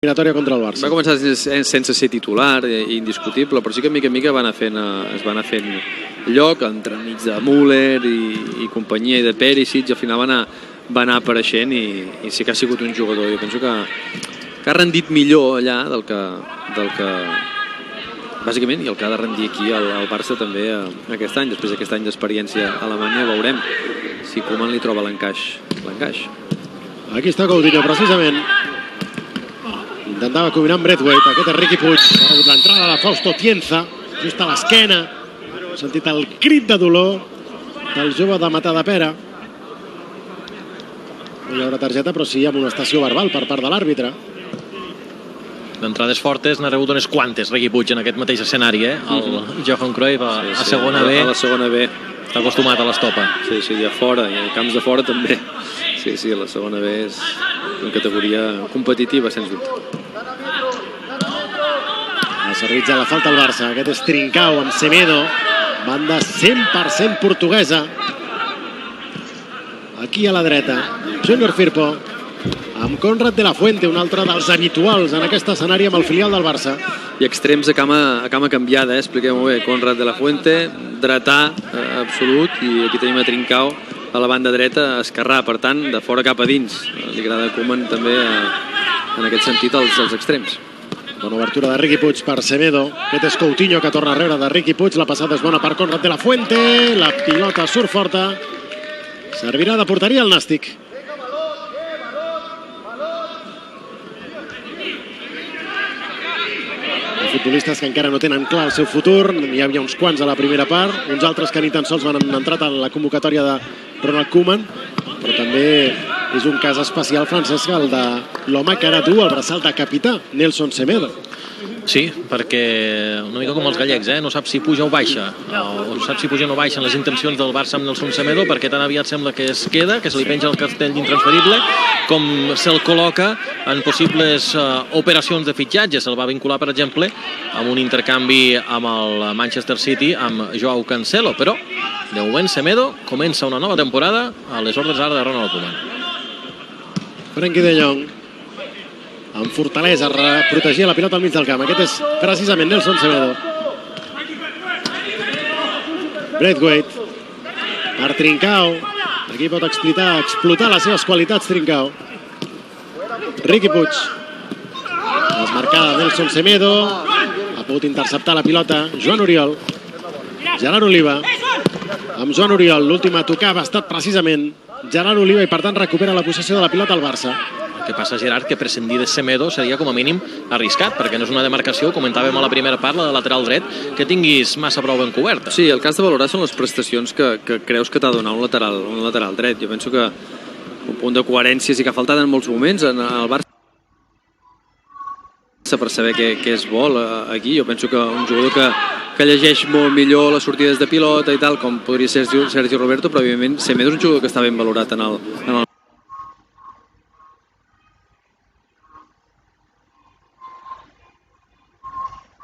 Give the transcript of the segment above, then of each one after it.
eliminatòria contra el Barça. Va començar sense ser titular, indiscutible, però sí que mica en mica es va anar fent lloc entremig de Müller i companyia, i de Perisic, i al final va anar apareixent i sí que ha sigut un jugador. Jo penso que ha rendit millor allà del que bàsicament, i el que ha de rendir aquí al Barça també aquest any. Després d'aquest any d'experiència a Alemanya veurem si Koeman li troba l'encaix. Aquí està Coutinho, precisament. Intentava combinar amb Braithwaite. Aquest és Riqui Puig. Ha rebut l'entrada de Fausto Tienza, just a l'esquena. He sentit el crit de dolor del jove de Matadepera. No hi haurà targeta, però sí amb una estació verbal per part de l'àrbitre. D'entrades fortes n'ha rebut unes quantes Riqui Puig en aquest mateix escenari, el Johan Cruyff a segona B. A la segona B. Està acostumat a l'estopa. Sí, i a fora, i a camps de fora també. Sí, la segona B és una categoria competitiva, sens dubte. Ha servit ja la falta al Barça. Aquest és Trincao amb Semedo. Banda 100% portuguesa. Aquí a la dreta, Júnior Firpo amb Conrad de la Fuente, un altre dels habituals en aquest escenari amb el filial del Barça. I extrems a cama canviada, expliquem-ho bé. Conrad de la Fuente, dretà absolut, i aquí tenim a Trincao a la banda dreta, esquerrà, per tant, de fora cap a dins. Li agrada a Koeman també en aquest sentit els extrems. Bona obertura de Riqui Puig per Semedo. Aquest és Coutinho que torna a rebre de Riqui Puig. La passada és bona per Conrad de la Fuente. La pilota surt forta. Servirà de porteria el Nàstic. Els futbolistes que encara no tenen clar el seu futur. Hi havia uns quants a la primera part. Uns altres que ni tan sols van entrar a la convocatòria de Ronald Koeman. Però també és un cas especial, Francesc, el de l'home que ara du el braçal de capità, Nelson Semedo. Sí, perquè una mica com els gallecs, no sap si puja o baixa, o sap si puja o no baixa les intencions del Barça amb Nelson Semedo, perquè tan aviat sembla que es queda, que se li penja el cartell d'intransferible, com se'l col·loca en possibles operacions de fitxatge. Se'l va vincular, per exemple, amb un intercanvi amb el Manchester City, amb Joao Cancelo, però de moment Semedo comença una nova temporada a les ordres ara de Ronald Koeman. Frenkie de Jong amb fortalesa protegia la pilota al mig del camp. Aquest és precisament Nelson Semedo. Braithwaite per Trincao. Aquí pot explotar les seves qualitats Trincao. Riqui Puig. Desmarcada Nelson Semedo. Ha pogut interceptar la pilota Joan Oriol. Gerard Oliva amb Joan Oriol. L'última a tocar ha estat precisament Gerard Oliva i per tant recupera la possessió de la pilota al Barça. El que passa, Gerard, que prescindir de Semedo seria com a mínim arriscat, perquè no és una demarcació, comentàvem a la primera part, la de lateral dret, que tinguis massa prou ben coberta. Sí, el que has de valorar són les prestacions que creus que t'ha de donar un lateral dret. Jo penso que un punt de coherència sí que ha faltat en molts moments en el Barça per saber què és bo aquí. Jo penso que un jugador que llegeix molt millor les sortides de pilota i tal, com podria ser Sergio Roberto, però evidentment Semedo és un jugador que està ben valorat en el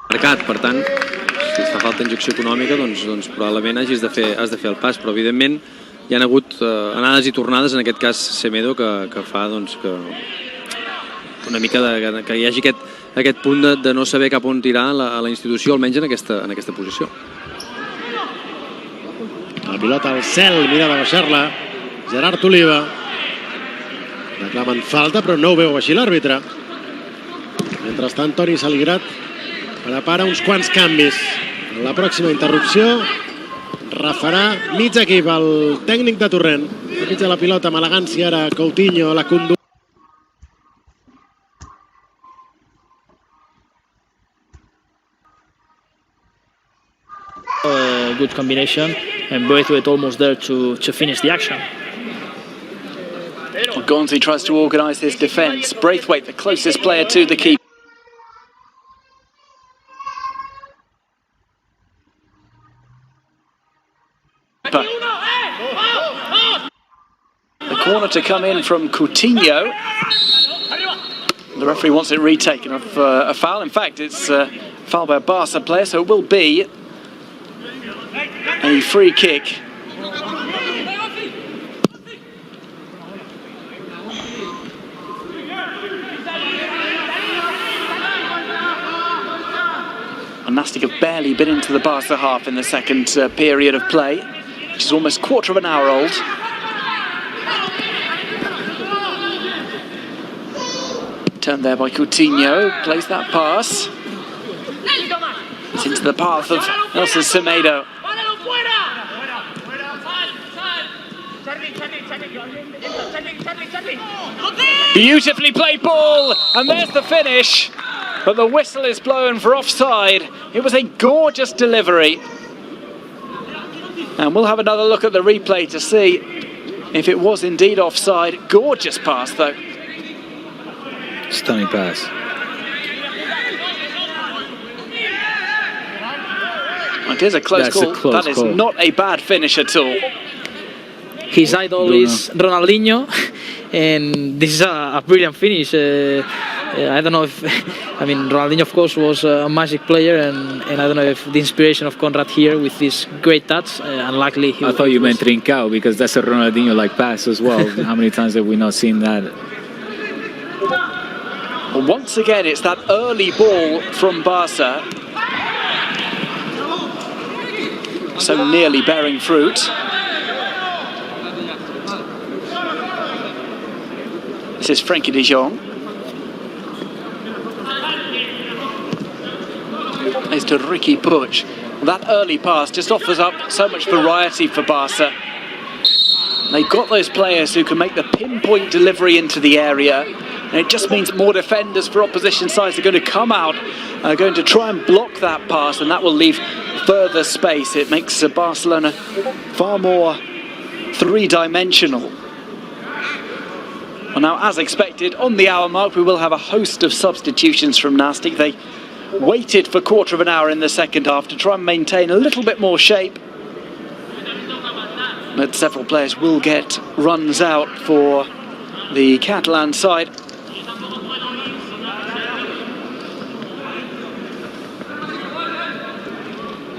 mercat. Per tant, si es fa falta injecció econòmica, doncs probablement has de fer el pas, però evidentment hi ha hagut anades i tornades, en aquest cas Semedo, que fa que una mica que hi hagi aquest punt de no saber cap on tirar a la institució, almenys en aquesta posició. La pilota al cel, mira de baixar-la Gerard Oliva. Reclamen falta, però no ho veu així l'àrbitre. Mentrestant, Toni Saligrat prepara uns quants canvis. En la pròxima interrupció refarà mig equip el tècnic de Torrent. A mig de la pilota amb elegància ara Coutinho, la conducta. Good combination and Braithwaite almost there to finish the action. Gonzi tries to organise his defence. Braithwaite, the closest player to the keeper. The corner to come in from Coutinho. The referee wants it retaken of a foul. In fact, it's a foul by a Barca player, so it will be a free kick. Nastic have barely been into the Barca half in the second period of play, which is almost quarter of an hour old. Turned there by Coutinho, plays that pass. It's into the path of Nelson Semedo. Beautifully played ball, and there's the finish. But the whistle is blown for offside. It was a gorgeous delivery. And we'll have another look at the replay to see if it was indeed offside. Gorgeous pass, though. Stunning pass. It is a close call. That is not a bad finish at all. His idol is Ronaldinho, and this is a brilliant finish. I don't know if, I mean, Ronaldinho, of course, was a magic player, and I don't know if the inspiration of Conrad here with this great touch, unluckily. I thought you meant Trincao, because that's a Ronaldinho-like pass as well. How many times have we not seen that? Well, once again, it's that early ball from Barca. So nearly bearing fruit. This is Frankie de Jong. It's to Ricky Puig. That early pass just offers up so much variety for Barca. They've got those players who can make the pinpoint delivery into the area, and it just means more defenders for opposition sides are going to come out, are going to try and block that pass, and that will leave further space. It makes Barcelona far more three-dimensional. Well, now, as expected, on the hour mark, we will have a host of substitutions from Nastic. They waited for quarter of an hour in the second half to try and maintain a little bit more shape. But several players will get runs out for the Catalan side.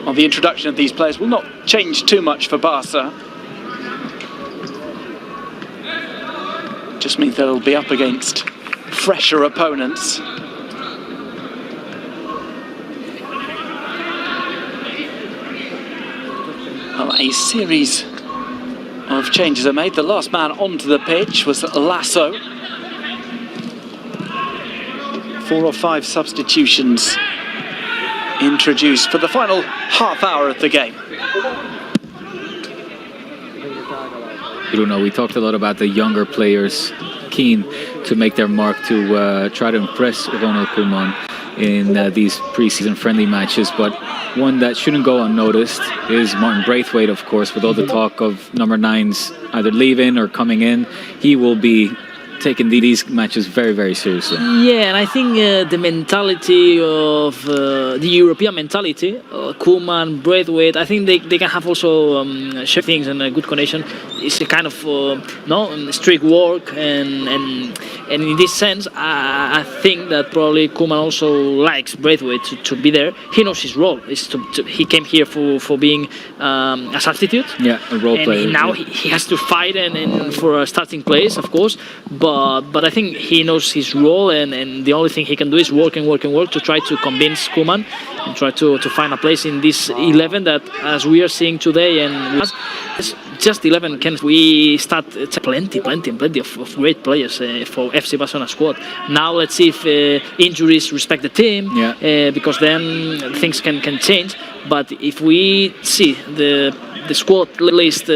Well, the introduction of these players will not change too much for Barca. Just means they'll be up against fresher opponents. Well, a series of changes are made. The last man onto the pitch was Lasso. 4 or 5 substitutions introduced for the final half hour of the game. Bruno, we talked a lot about the younger players keen to make their mark, to try to impress Ronald Koeman in these pre-season friendly matches, but one that shouldn't go unnoticed is Martin Braithwaite, of course, with all the talk of number 9s either leaving or coming in. He will be taking these matches very, very seriously. Yeah, and I think the mentality of the European mentality, Koeman, Braithwaite, I think they can have also share things and a good connection. It's a kind of strict work, and in this sense, I think that probably Koeman also likes Braithwaite to be there. He knows his role. He came here for being a substitute. Yeah, a role player. And now he has to fight and for a starting place, of course. But I think he knows his role, and the only thing he can do is work to try to convince Koeman and try to find a place in this 11 that, as we are seeing today, and just 11 can we start plenty of great players for FC Barcelona squad. Now let's see if injuries respect the team, because then things can change. But if we see the squad list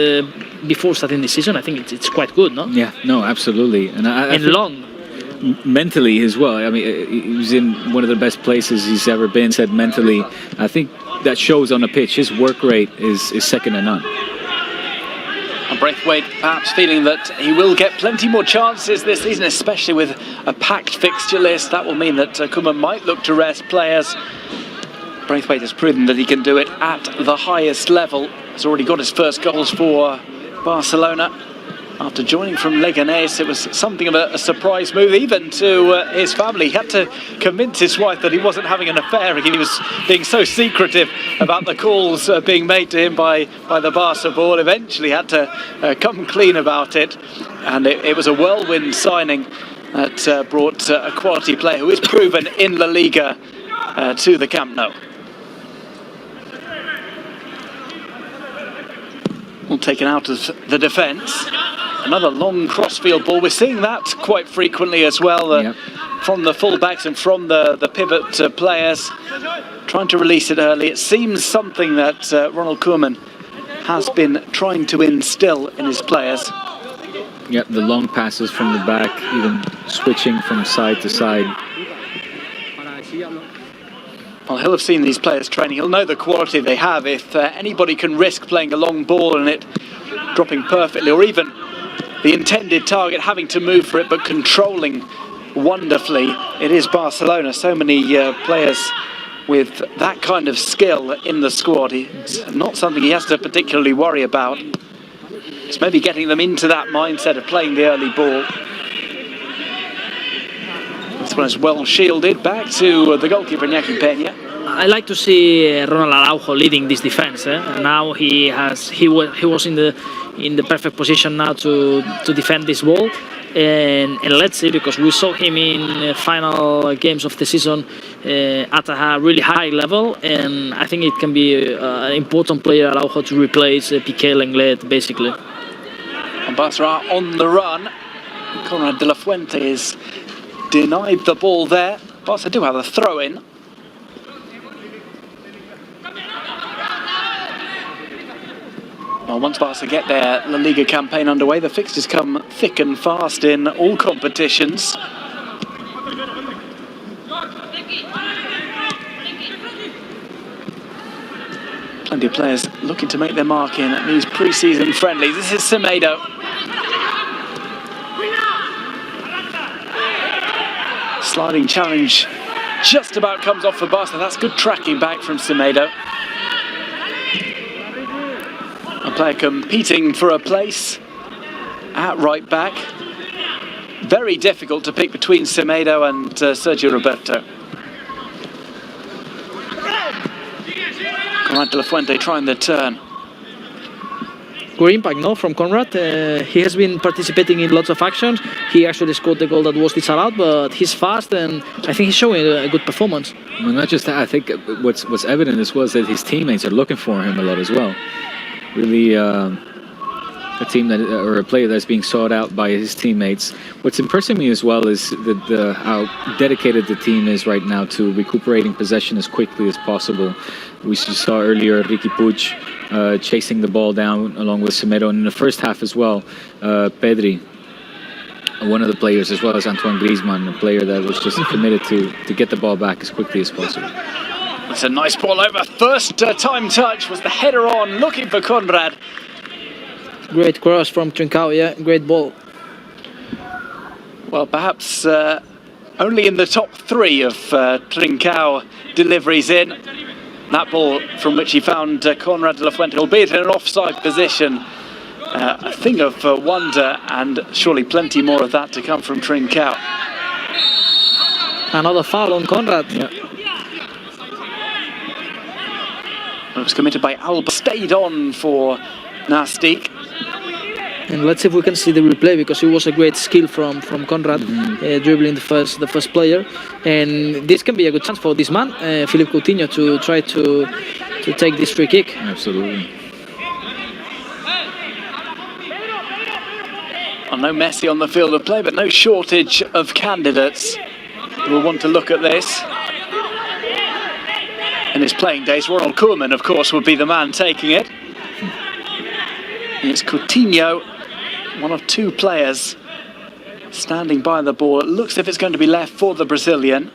before starting the season, I think it's quite good, no? Yeah, no, absolutely. And I long. Mentally as well. I mean, he was in one of the best places he's ever been. Said mentally, I think that shows on the pitch. His work rate is second to none. And Braithwaite perhaps feeling that he will get plenty more chances this season, especially with a packed fixture list. That will mean that Koeman might look to rest players. Braithwaite has proven that he can do it at the highest level. He's already got his first goals for Barcelona. After joining from Leganés, it was something of a surprise move, even to his family. He had to convince his wife that he wasn't having an affair. He was being so secretive about the calls being made to him by the Barca board. Eventually had to come clean about it. And it was a whirlwind signing that brought a quality player who is proven in La Liga to the Camp Nou. All taken out of the defence. Another long crossfield ball. We're seeing that quite frequently as well, from the fullbacks and from the pivot players, trying to release it early. It seems something that Ronald Koeman has been trying to instill in his players. Yep, the long passes from the back, even switching from side to side. Well, he'll have seen these players training. He'll know the quality they have. If anybody can risk playing a long ball and it dropping perfectly, or even the intended target having to move for it but controlling wonderfully, it is Barcelona. So many players with that kind of skill in the squad. It's not something he has to particularly worry about. It's maybe getting them into that mindset of playing the early ball. This one is well shielded. Back to the goalkeeper, Iñaki Peña. I like to see Ronald Araujo leading this defense. Now he was in the perfect position now to defend this ball, and let's see, because we saw him in final games of the season at a really high level, and I think it can be an important player, Araujo, to replace Piqué Lenglet basically. And Barca are on the run. Conrad de la Fuente is denied the ball there. Barca do have a throw in. Well, once Barca get their La Liga campaign underway, the fixtures come thick and fast in all competitions. Plenty of players looking to make their mark in these pre-season friendlies. This is Semedo. Sliding challenge just about comes off for Barca. That's good tracking back from Semedo. A player competing for a place at right back. Very difficult to pick between Semedo and Sergio Roberto. Conrad de la Fuente trying the turn. Great impact, no, from Conrad. He has been participating in lots of actions. He actually scored the goal that was disallowed, but he's fast, and I think he's showing a good performance. Well, not just that, I think what's evident as well is that his teammates are looking for him a lot as well. Really a team that, or a player that's being sought out by his teammates. What's impressing me as well is how dedicated the team is right now to recuperating possession as quickly as possible. We saw earlier Riqui Puig chasing the ball down along with Semedo, and in the first half as well, Pedri, one of the players, as well as Antoine Griezmann, a player that was just committed to get the ball back as quickly as possible. It's a nice ball over. First time touch was the header on, looking for Conrad. Great cross from Trincao, yeah, great ball. Well, perhaps only in the top three of Trincao deliveries in. That ball from which he found Conrad de la Fuente, albeit in an offside position. A thing of wonder, and surely plenty more of that to come from Trincao. Another foul on Conrad. Yeah. It was committed by Alba, stayed on for Nastic. And let's see if we can see the replay, because it was a great skill from Conrad, dribbling the first player. And this can be a good chance for this man, Philippe Coutinho, to try to take this free kick. Absolutely. Well, no Messi on the field of play, but no shortage of candidates who will want to look at this. In his playing days, Ronald Koeman, of course, would be the man taking it. It's Coutinho, one of two players standing by the ball. It looks as if it's going to be left for the Brazilian.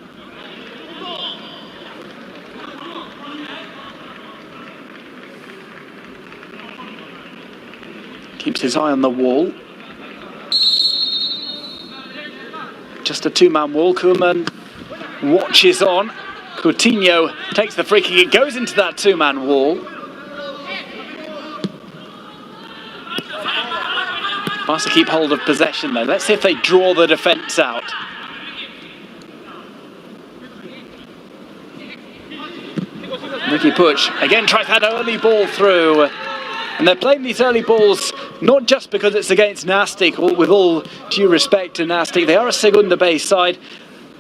Keeps his eye on the wall. Just a two-man wall. Koeman watches on. Coutinho takes the free kick. It goes into that two-man wall. Barca keep hold of possession though. Let's see if they draw the defence out. Riqui Puig again tries that early ball through. And they're playing these early balls not just because it's against Nastic, with all due respect to Nastic. They are a Segunda base side.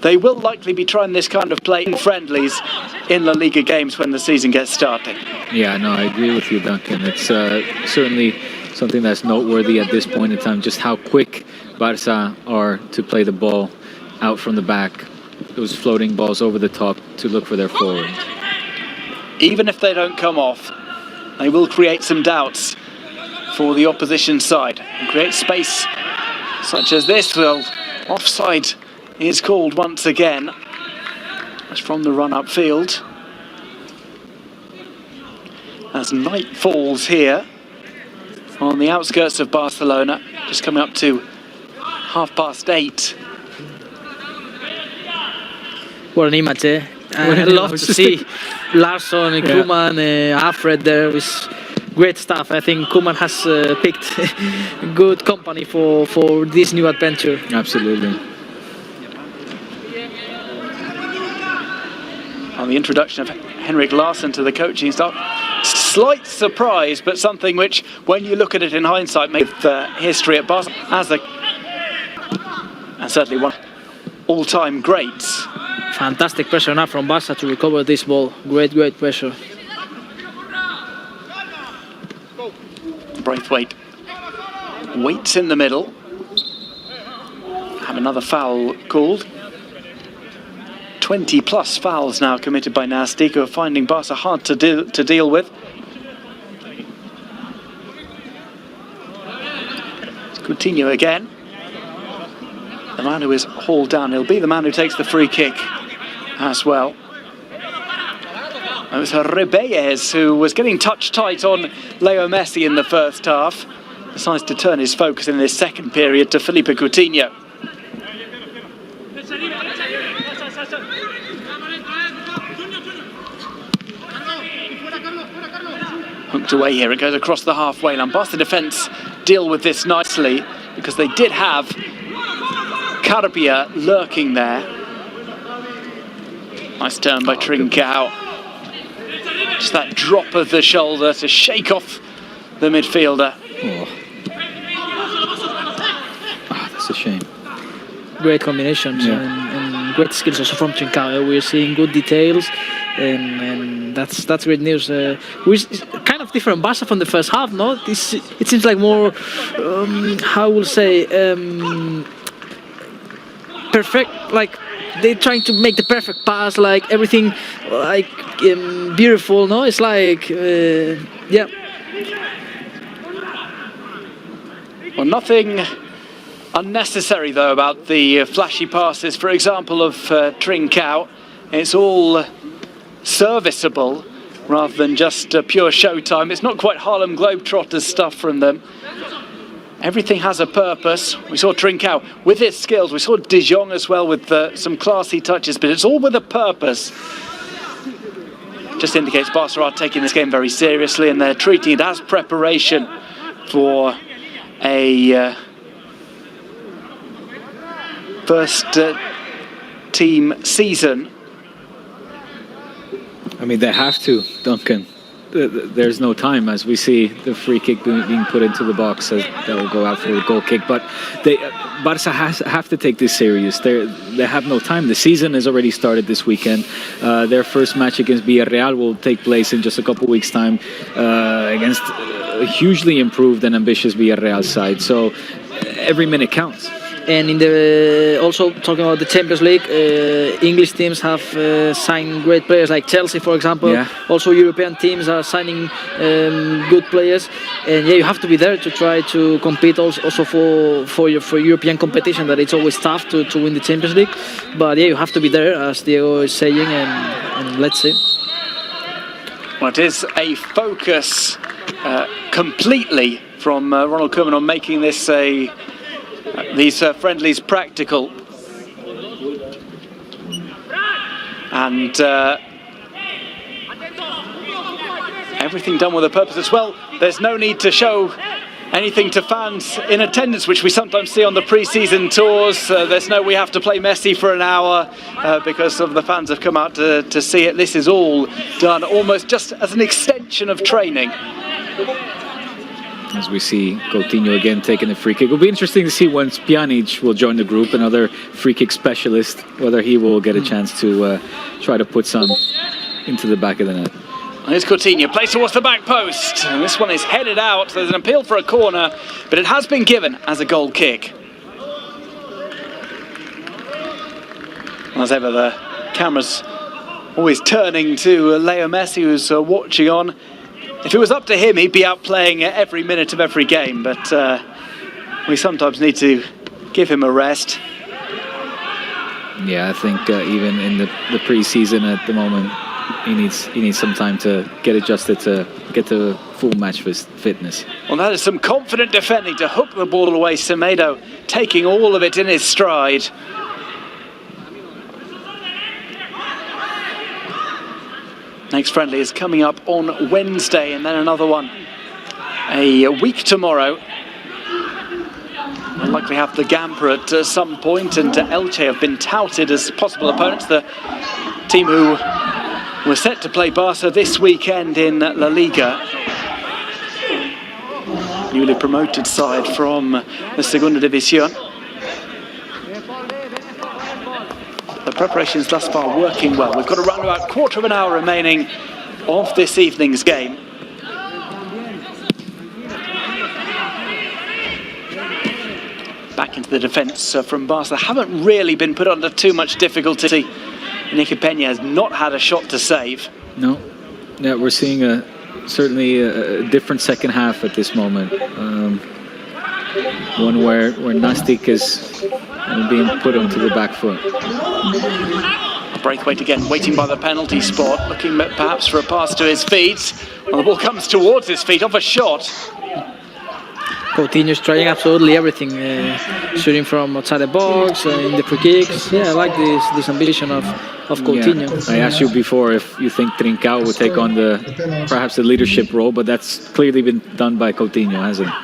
they will likely be trying this kind of play in friendlies in La Liga games when the season gets started. Yeah, no, I agree with you, Duncan. It's certainly something that's noteworthy at this point in time, just how quick Barca are to play the ball out from the back. Those floating balls over the top to look for their forward. Even if they don't come off, they will create some doubts for the opposition side and create space such as this. Well, offside is called once again. That's from the run upfield. As night falls here on the outskirts of Barcelona, just coming up to 8:30. What an image, eh? I'd love to see Larsson and Koeman, Alfred there with great stuff. I think Koeman has picked good company for this new adventure. Absolutely. On the introduction of Henrik Larsson to the coaching staff, slight surprise, but something which, when you look at it in hindsight, makes history at Barca and certainly one all-time greats. Fantastic pressure now from Barca to recover this ball. Great pressure. Braithwaite waits in the middle. Have another foul called. 20 plus fouls now committed by Nastic, who are finding Barca hard to deal with. It's Coutinho again. The man who is hauled down. He'll be the man who takes the free kick as well. It was Ribeyes who was getting touch tight on Leo Messi in the first half. Decides to turn his focus in this second period to Felipe Coutinho. Hooked away here, it goes across the halfway line. Barca defence deal with this nicely because they did have Carpia lurking there. Nice turn by Trincao. Just that drop of the shoulder to shake off the midfielder. That's a shame. Great combinations and great skills also from Trincao. We're seeing good details, and that's great news. We're kind of different Barca from the first half, no? It seems like more, how we'll say, perfect, like they're trying to make the perfect pass, like everything, like beautiful, no? It's like, yeah. Well, nothing unnecessary though about the flashy passes, for example, of Trincao. It's all serviceable rather than just pure showtime. It's not quite Harlem Globetrotters stuff from them. Everything has a purpose. We saw Trincao with his skills. We saw De Jong as well with some classy touches, but it's all with a purpose. Just indicates Barca are taking this game very seriously and they're treating it as preparation for a first team season. I mean, they have to, Duncan. There's no time, as we see the free kick being put into the box that will go out for the goal kick. But Barca have to take this serious. They have no time. The season has already started this weekend. Their first match against Villarreal will take place in just a couple of weeks' time against a hugely improved and ambitious Villarreal side. So every minute counts. And in the also talking about the Champions League, English teams have signed great players like Chelsea, for example. Yeah. Also, European teams are signing good players, and yeah, you have to be there to try to compete also for European competition. That it's always tough to win the Champions League, but yeah, you have to be there, as Diego is saying, and let's see. Well, it is a focus completely from Ronald Koeman on making this these friendlies practical, and everything done with a purpose as well. There's no need to show anything to fans in attendance, which we sometimes see on the pre-season tours. There's no we have to play Messi for an hour because of the fans have come out to see it. This is all done almost just as an extension of training. as we see Coutinho again taking a free kick. It'll be interesting to see once Pjanic will join the group, another free kick specialist, whether he will get a chance to try to put some into the back of the net. Here's Coutinho, plays towards the back post. And this one is headed out. There's an appeal for a corner, but it has been given as a goal kick. As ever, the camera's always turning to Leo Messi, who's watching on. If it was up to him, he'd be out playing every minute of every game, but we sometimes need to give him a rest. Yeah, I think even in the pre-season at the moment, he needs some time to get adjusted to get to full match fitness. Well, that is some confident defending to hook the ball away. Semedo taking all of it in his stride. Next friendly is coming up on Wednesday, and then another one a week tomorrow. We'll likely have the Gamper at some point, and Elche have been touted as possible opponents. The team who were set to play Barca this weekend in La Liga. Newly promoted side from the Segunda División. The preparations thus far working well. We've got around about a quarter of an hour remaining of this evening's game. Back into the defence from Barca. Haven't really been put under too much difficulty. Nicky Peña has not had a shot to save. No. Yeah, we're seeing certainly a different second half at this moment. One where Nastic is being put onto the back foot. Braithwaite again, waiting by the penalty spot, looking perhaps for a pass to his feet. Well, the ball comes towards his feet, off a shot. Coutinho's trying absolutely everything, shooting from outside the box, in the free kicks. Yeah, I like this ambition of Coutinho. Yeah. I asked you before if you think Trincao would take on perhaps the leadership role, but that's clearly been done by Coutinho, hasn't it?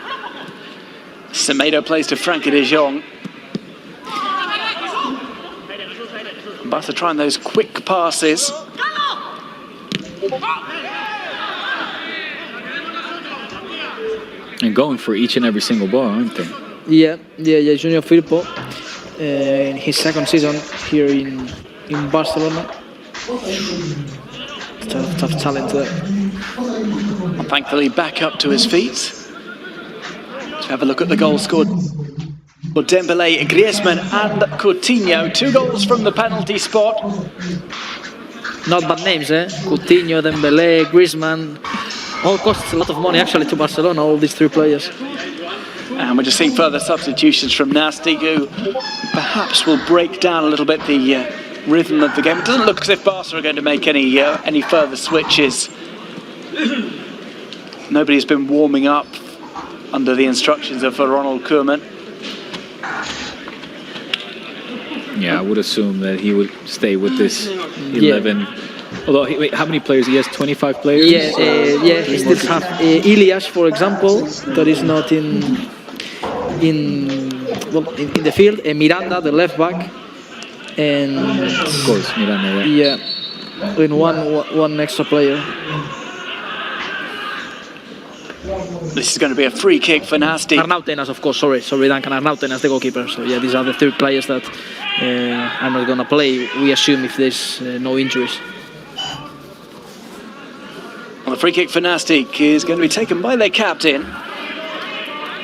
Semedo plays to Frankie de Jong. Barca trying those quick passes. And going for each and every single ball, aren't they? Yeah, Junior Firpo, in his second season here in Barcelona. Tough talent there. Thankfully back up to his feet. Let's have a look at the goal scored. Dembélé, Griezmann and Coutinho. 2 goals from the penalty spot. Not bad names, eh? Coutinho, Dembélé, Griezmann. All costs a lot of money actually to Barcelona, all these 3 players. And we're just seeing further substitutions from Nastic, who perhaps will break down a little bit the rhythm of the game. It doesn't look as if Barca are going to make any further switches. Nobody's been warming up under the instructions of Ronald Koeman. Yeah, I would assume that he would stay with this 11. Yeah. Although, wait, how many players? He has 25 players? Yeah, he still has Ilias, for example, that is not in the field. Miranda, the left back, and of course Miranda. Yeah, in one extra player. This is going to be a free kick for Nastic. Arnautenas, of course. Sorry, Duncan. Arnautenas, the goalkeeper. So yeah, these are the 3 players that are not going to play. We assume if there's no injuries. Well, the free kick for Nastic is going to be taken by their captain.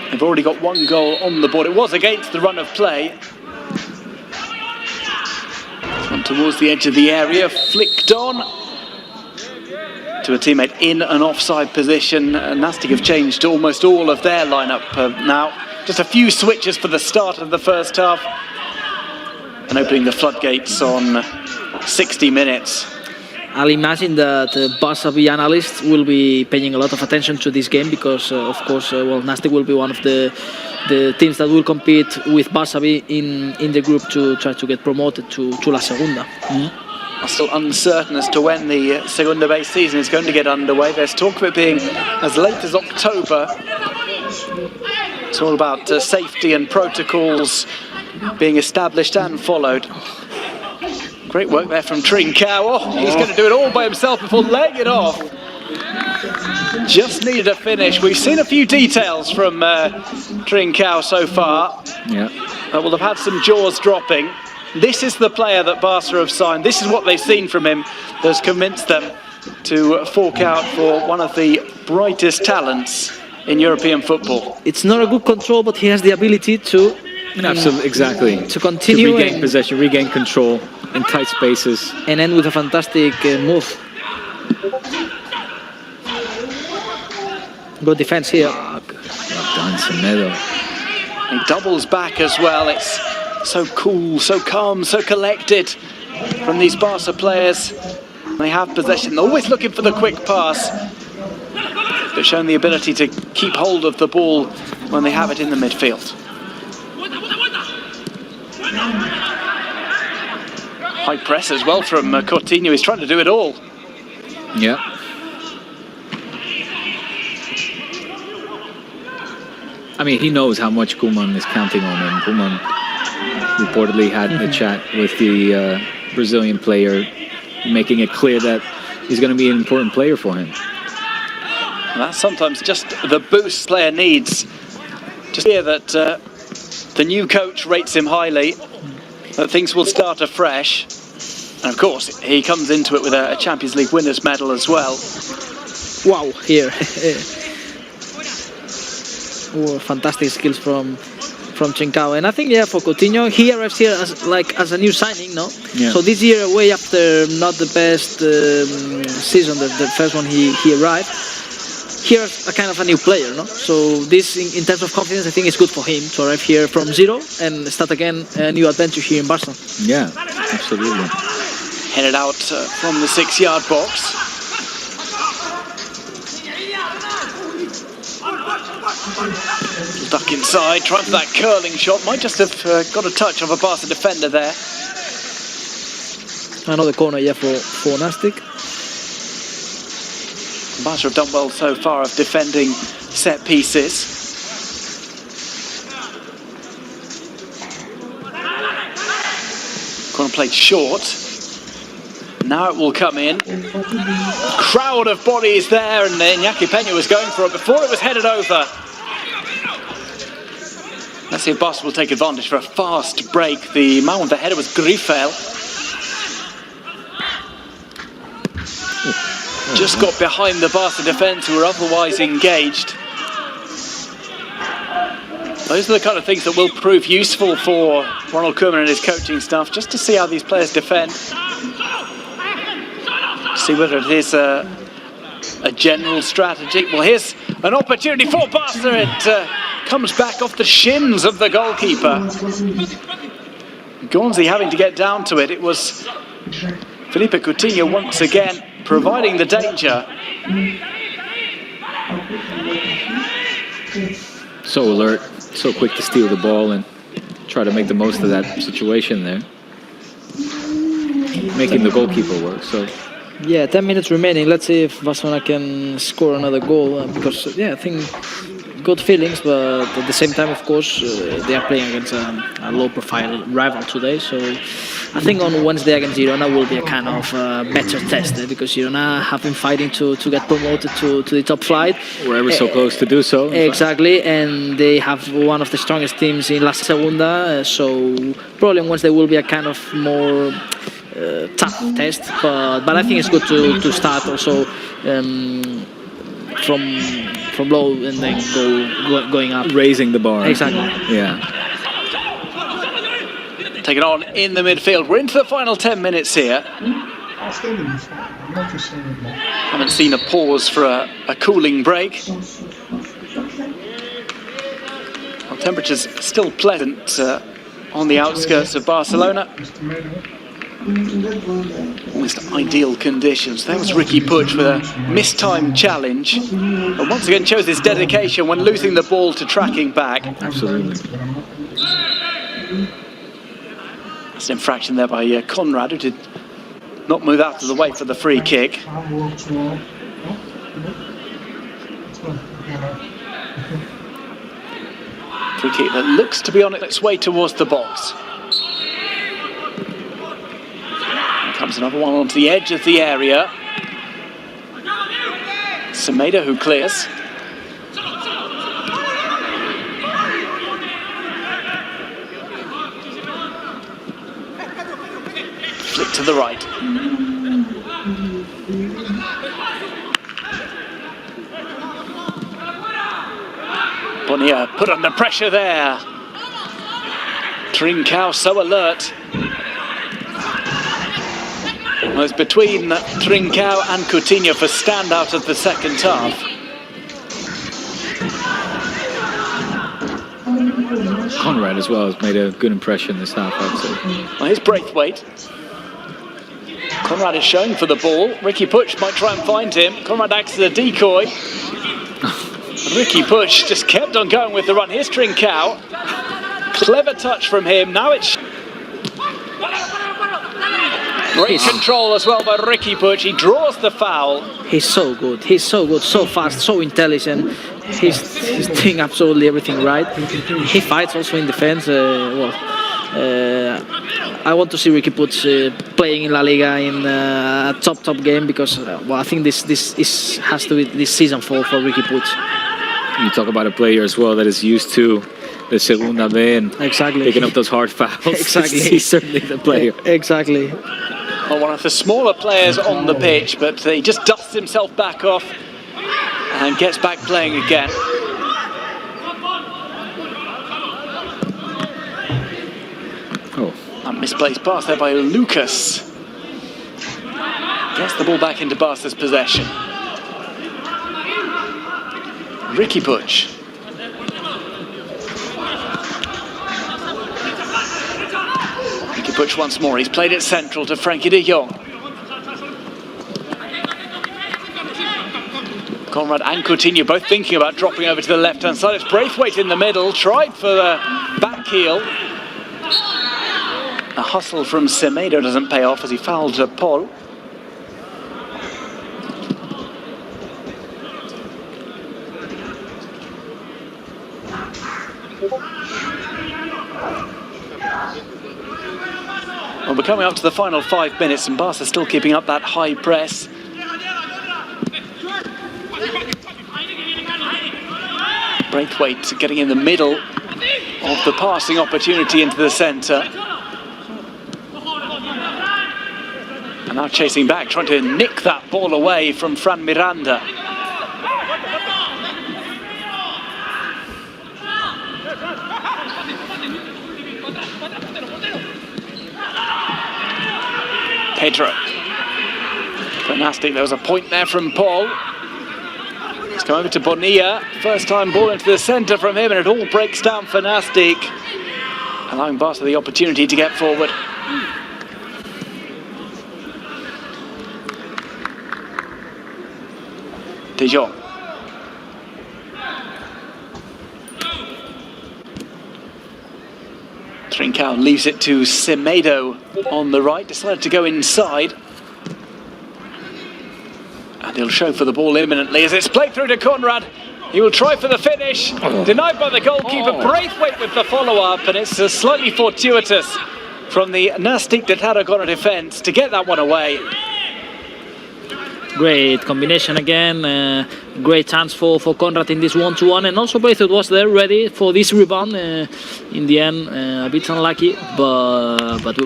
They've already got 1 goal on the board. It was against the run of play. One towards the edge of the area, flicked on to a teammate in an offside position. Nastic have changed almost all of their lineup now. Just a few switches for the start of the first half. And opening the floodgates on 60 minutes. I'll imagine that Barca analysts will be paying a lot of attention to this game because, of course, Nastic will be one of the teams that will compete with Barca in the group to try to get promoted to La Segunda. Are still uncertain as to when the Segunda B season is going to get underway. There's talk of it being as late as October. It's all about safety and protocols being established and followed. Great work there from Trincao. Oh, he's going to do it all by himself before laying it off. Just needed a finish. We've seen a few details from Trincao so far. Yeah. That will have had some jaws dropping. This is the player that Barca have signed. This is what they've seen from him that's convinced them to fork out for one of the brightest talents in European football. It's not a good control, but he has the ability to Absolutely, exactly. to continue to regain and possession, regain control in tight spaces. and end with a fantastic move. Good defense here. Well done, Semedo. He doubles back as well. It's so cool, so calm, so collected from these Barca players. They have possession, they're always looking for the quick pass, but showing the ability to keep hold of the ball when they have it in the midfield. High press as well from Coutinho. He's trying to do it all. Yeah. I mean, he knows how much Koeman is counting on him. Koeman reportedly had a chat with the Brazilian player, making it clear that he's going to be an important player for him. And that's sometimes just the boost player needs. Just hear that the new coach rates him highly, that things will start afresh. And of course, he comes into it with a Champions League winners medal as well. Wow, here. Oh, fantastic skills from Trincao. And I think, yeah, for Coutinho, he arrives here as a new signing, no? Yeah. So this year away after not the best season, the first one he arrived, here's a kind of a new player, no? So this, in terms of confidence, I think it's good for him to arrive here from zero and start again a new adventure here in Barca. Yeah, absolutely. Headed out from the 6-yard box. Duck inside, trying for that curling shot. Might just have got a touch of a Barca defender there. Another corner, yeah, for Nastic. Barca have done well so far of defending set pieces. Corner played short. Now it will come in. Crowd of bodies there, and Iñaki Peña was going for it before it was headed over. Let's see if Barca will take advantage for a fast break. The man with the header was Grifel. Just got behind the Barca defence who were otherwise engaged. Those are the kind of things that will prove useful for Ronald Koeman and his coaching staff, just to see how these players defend. See whether it is a general strategy. Well, here's an opportunity for Barca. It comes back off the shins of the goalkeeper. Gonzi having to get down to it. It was Felipe Coutinho once again providing the danger. So alert, so quick to steal the ball and try to make the most of that situation there. Making the goalkeeper work, so... Yeah, 10 minutes remaining. Let's see if Barcelona can score another goal. Because, yeah, I think good feelings, but at the same time, of course, they are playing against a low-profile rival today. So I think on Wednesday against Girona will be a kind of better test, because Girona have been fighting to get promoted to the top flight. We're ever so close to do so. Exactly, and they have one of the strongest teams in La Segunda. So probably on Wednesday will be a kind of more... tough test, but I think it's good to start also from low and then going up, raising the bar. Exactly. Yeah. Taken on in the midfield. We're into the final 10 minutes here. Haven't seen a pause for a cooling break. Well, temperatures still pleasant on the outskirts of Barcelona. Almost ideal conditions. That was Ricky Puig with a mistimed challenge, but once again shows his dedication when losing the ball to tracking back. Absolutely. That's an infraction there by Conrad, who did not move out of the way for the free kick. Free kick that looks to be on its way towards the box. Comes another one onto the edge of the area. Semedo who clears. Flick to the right. Bonilla put under pressure there. Trincao so alert. Well, it's between Trincao and Coutinho for standout of the second half. Conrad as well has made a good impression this half, I'd say. Well, here's Braithwaite. Conrad is showing for the ball. Ricky Puig might try and find him. Conrad acts as a decoy. Ricky Puig just kept on going with the run. Here's Trincao. Clever touch from him. Now it's... Great control as well by Ricky Puig. He draws the foul. He's so good, so fast, so intelligent. He's doing absolutely everything right. He fights also in defense. I want to see Ricky Puig playing in La Liga in a top game because I think this has to be this season for Ricky Puig. You talk about a player as well that is used to the Segunda B and picking up those hard fouls. Exactly. He's certainly the player. Exactly. Well, one of the smaller players on the pitch, but he just dusts himself back off and gets back playing again. Oh. A misplaced pass there by Lucas. Gets the ball back into Barca's possession. Ricky Puig. Ricky Puig once more. He's played it central to Frankie de Jong. Conrad and Coutinho both thinking about dropping over to the left-hand side. It's Braithwaite in the middle. Tried for the back heel. A hustle from Semedo doesn't pay off as he fouled Paul. Well, we're coming up to the final 5 minutes and Barca still keeping up that high press. Braithwaite getting in the middle of the passing opportunity into the centre. And now chasing back, trying to nick that ball away from Fran Miranda. Pedro. For Nastic, there was a point there from Paul. Let's go over to Bonilla. First time ball into the centre from him, and it all breaks down for Nastic, allowing Barca the opportunity to get forward. De Jong. Trincao leaves it to Semedo on the right, decided to go inside. And he'll show for the ball imminently as it's played through to Conrad. He will try for the finish, denied by the goalkeeper. Braithwaite with the follow-up, and it's slightly fortuitous from the Nastic de Tarragona defence to get that one away. Great combination again, great chance for Conrad in this 1-2-1, and also Braithwaite was there ready for this rebound. In the end, a bit unlucky, but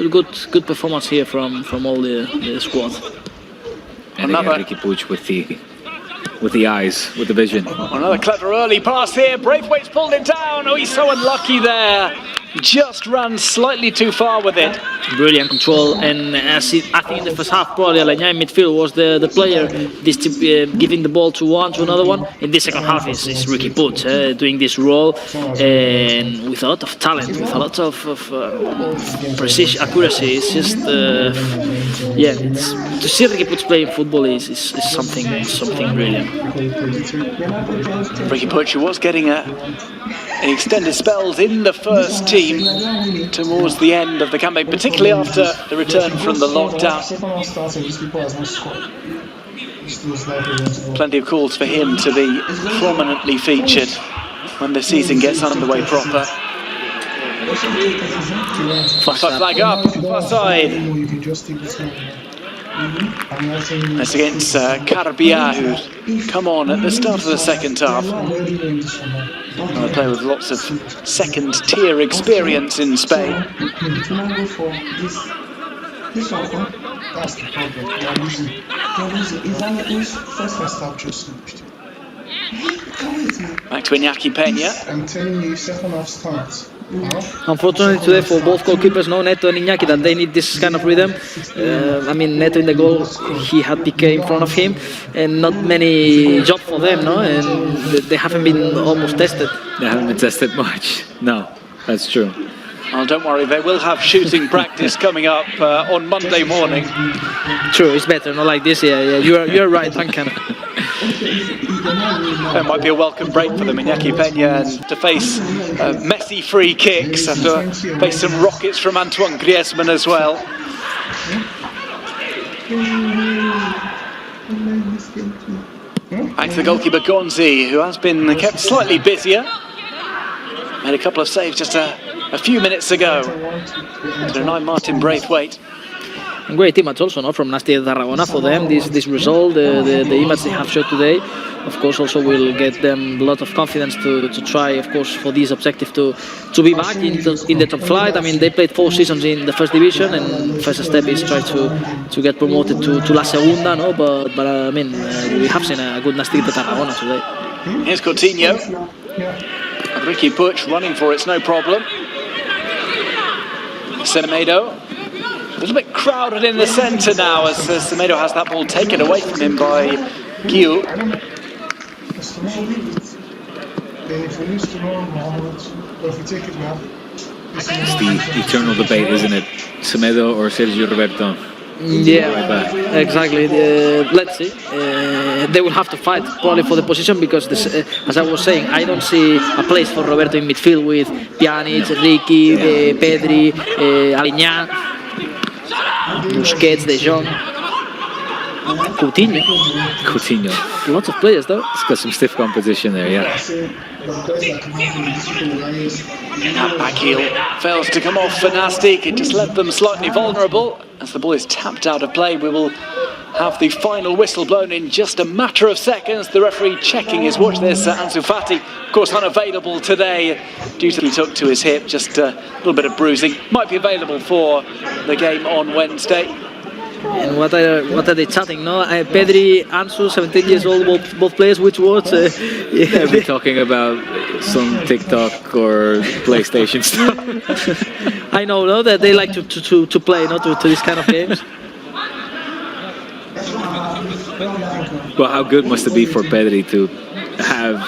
good performance here from all the squad. And again, Ricky Puig with the eyes, with the vision. Another clever early pass here. Braithwaite's pulled it down. Oh, he's so unlucky there. Just ran slightly too far with it. Brilliant control, and I think in the first half probably Aleñá in midfield was the player giving the ball to another one. In the second half is Ricky Puig doing this role, and with a lot of talent, with a lot of precision, accuracy. It's just to see Ricky Puig playing football is something brilliant. Ricky Puig, who was getting extended spells in the first team towards the end of the campaign, particularly after the return from the lockdown. Plenty of calls for him to be prominently featured when the season gets underway proper. Flag up, far side. That's against Carbia, who come on at the start of the second half. They play with lots of second-tier experience in Spain. That's the problem. We are losing. We're losing. It's first half just finished. Back to Iñaki Peña. I'm telling you, second half starts. Unfortunately today for both goalkeepers, Neto and Iñaki, that they need this kind of rhythm. I mean, Neto in the goal, he had Piqué in front of him, and not many job for them, and they haven't been almost tested. They haven't been tested much. No, that's true. Well, don't worry, they will have shooting practice coming up on Monday morning. True, it's better, not like this. Yeah, you're right, Duncan. It might be a welcome break for them, Iñaki Peña, and to face messy free kicks and to face some rockets from Antoine Griezmann as well. Back to the goalkeeper Gonzi, who has been kept slightly busier. Made a couple of saves just a few minutes ago to deny Martin Braithwaite. Great image also, from Nastic Tarragona for them. This result, the image they have showed today, of course, also will get them a lot of confidence to try, of course, for this objective to be back in the top flight. I mean, they played 4 seasons in the first division, and first step is try to get promoted to La Segunda, But I mean, we have seen a good Nastic Tarragona today. Here's Coutinho. Ricky Puig running for it's no problem. Semedo. A little bit crowded in the centre now as Semedo has that ball taken away from him by Gil. It's the eternal debate, isn't it? Semedo or Sergio Roberto? Yeah, exactly. Let's see. They will have to fight probably for the position because, as I was saying, I don't see a place for Roberto in midfield with Pjanic, Ricky, Pedri, Aliñá, Busquets, De Jong, Coutinho. Lots of players though. It's got some stiff competition there, yeah. Akil fails to come off for Nastic. It just left them slightly vulnerable. As the ball is tapped out of play, we will have the final whistle blown in just a matter of seconds. The referee checking his watch. There's Ansu Fati, of course, unavailable today due to he took to his hip, just a little bit of bruising. Might be available for the game on Wednesday. And what are they chatting? Pedri, Ansu, 17 years old, both players. Which words? They'll be talking about some TikTok or PlayStation stuff. I know, that they like to play, to this kind of games. Well, how good must it be for Pedri to have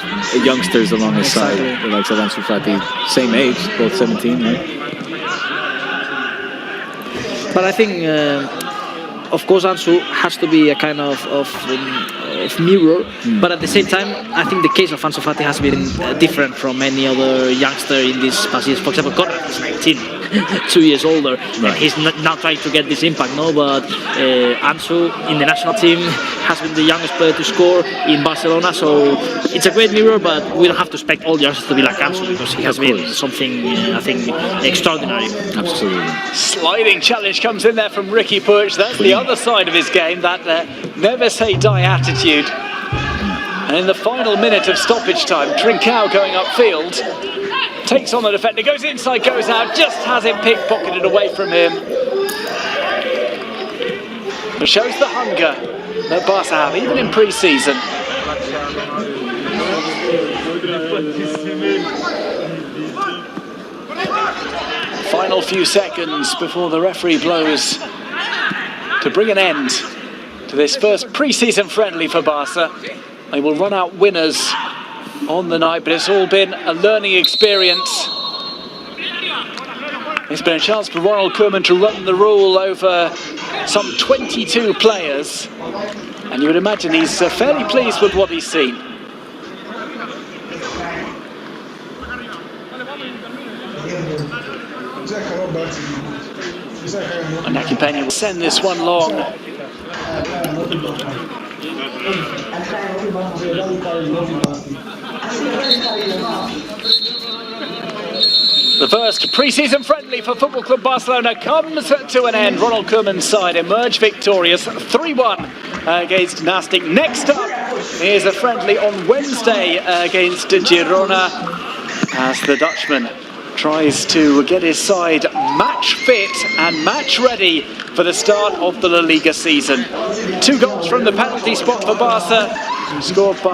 youngsters along his side, like Ansu Fati, same age, both 17, right? But I think, of course, Ansu has to be a kind of mirror, but at the same time, I think the case of Ansu Fati has been different from any other youngster in this past years. For example, Conrad is 19, 2 years older, and he's not trying to get this impact, but Ansu in the national team has been the youngest player to score in Barcelona, so it's a great mirror, but we don't have to expect all youngsters to be like Ansu, because he has been something, I think, extraordinary. Absolutely. Sliding challenge comes in there from Ricky Puig. That's the other side of his game, that never say die attitude. And in the final minute of stoppage time, Trincao going upfield, takes on the defender, goes inside, goes out, just has it pickpocketed away from him. It shows the hunger that Barca have, even in pre-season. Final few seconds before the referee blows to bring an end to this first pre-season friendly for Barca. They will run out winners on the night, but it's all been a learning experience. It's been a chance for Ronald Koeman to run the rule over some 22 players, and you would imagine he's fairly pleased with what he's seen. Iñaki Peña will send this one long. The first pre-season friendly for Football Club Barcelona comes to an end. Ronald Koeman's side emerged victorious 3-1 against Nastic. Next up is a friendly on Wednesday against Girona, as the Dutchman tries to get his side match fit and match ready for the start of the La Liga season. 2 goals from the penalty spot for Barca, scored by